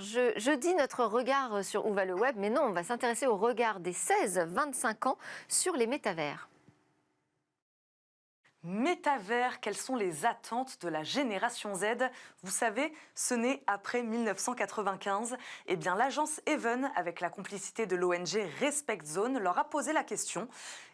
je dis notre regard sur où va le web, mais non, on va s'intéresser au regard des 16-25 ans sur les métavers. Métavers, quelles sont les attentes de la génération Z? Vous savez, ce n'est après 1995. Eh bien, l'agence Even, avec la complicité de l'ONG Respect Zone, leur a posé la question.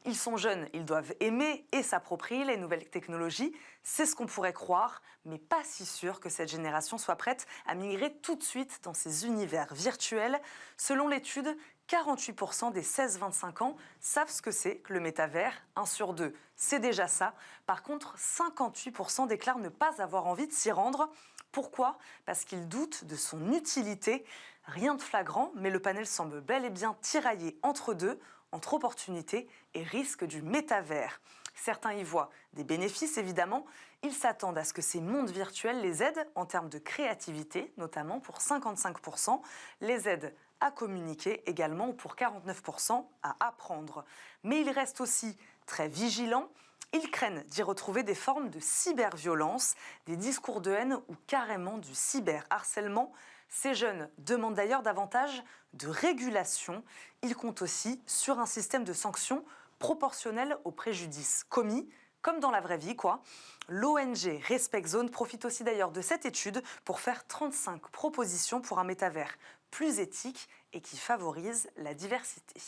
Ils sont jeunes, ils doivent aimer et s'approprier les nouvelles technologies. C'est ce qu'on pourrait croire, mais pas si sûr que cette génération soit prête à migrer tout de suite dans ces univers virtuels. Selon l'étude, 48% des 16-25 ans savent ce que c'est que le métavers. 1 sur 2, c'est déjà ça. Par contre, 58% déclarent ne pas avoir envie de s'y rendre. Pourquoi? Parce qu'ils doutent de son utilité. Rien de flagrant, mais le panel semble bel et bien tiraillé entre deux, entre opportunités et risques du métavers. Certains y voient des bénéfices, évidemment. Ils s'attendent à ce que ces mondes virtuels les aident en termes de créativité, notamment pour 55%, les aident à communiquer également pour 49% à apprendre. Mais ils restent aussi très vigilants. Ils craignent d'y retrouver des formes de cyberviolence, des discours de haine ou carrément du cyberharcèlement. Ces jeunes demandent d'ailleurs davantage de régulation. Ils comptent aussi sur un système de sanctions proportionnel aux préjudices commis, comme dans la vraie vie, quoi. L'ONG Respect Zone profite aussi d'ailleurs de cette étude pour faire 35 propositions pour un métavers plus éthique et qui favorise la diversité.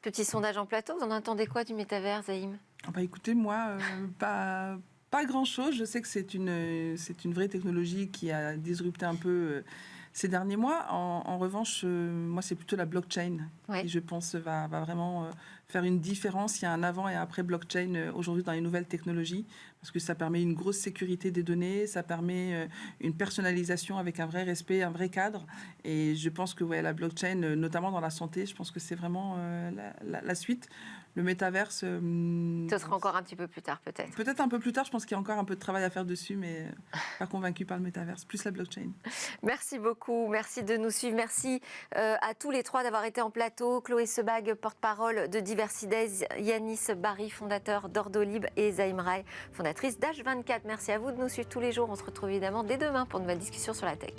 Petit sondage en plateau, vous en entendez quoi du métavers, Zaïm? Écoutez, moi, pas grand-chose. Je sais que c'est une vraie technologie qui a disrupté un peu ces derniers mois. En revanche, moi, c'est plutôt la blockchain qui, je pense, va vraiment faire une différence. Il y a un avant et un après blockchain aujourd'hui dans les nouvelles technologies, parce que ça permet une grosse sécurité des données, ça permet une personnalisation avec un vrai respect, un vrai cadre. Et je pense que la blockchain, notamment dans la santé, je pense que c'est vraiment la suite. Le métaverse... Ce sera encore un petit peu plus tard, peut-être. Peut-être un peu plus tard, je pense qu'il y a encore un peu de travail à faire dessus, mais pas convaincu par le métaverse, plus la blockchain. Merci beaucoup, merci de nous suivre. Merci à tous les trois d'avoir été en plateau. Chloé Sebag, porte-parole de Diversidays, Yanis Barry, fondateur d'Ordolib, et Zaïm Rai, fondatrice d'H24. Merci à vous de nous suivre tous les jours. On se retrouve évidemment dès demain pour une nouvelle discussion sur la tech.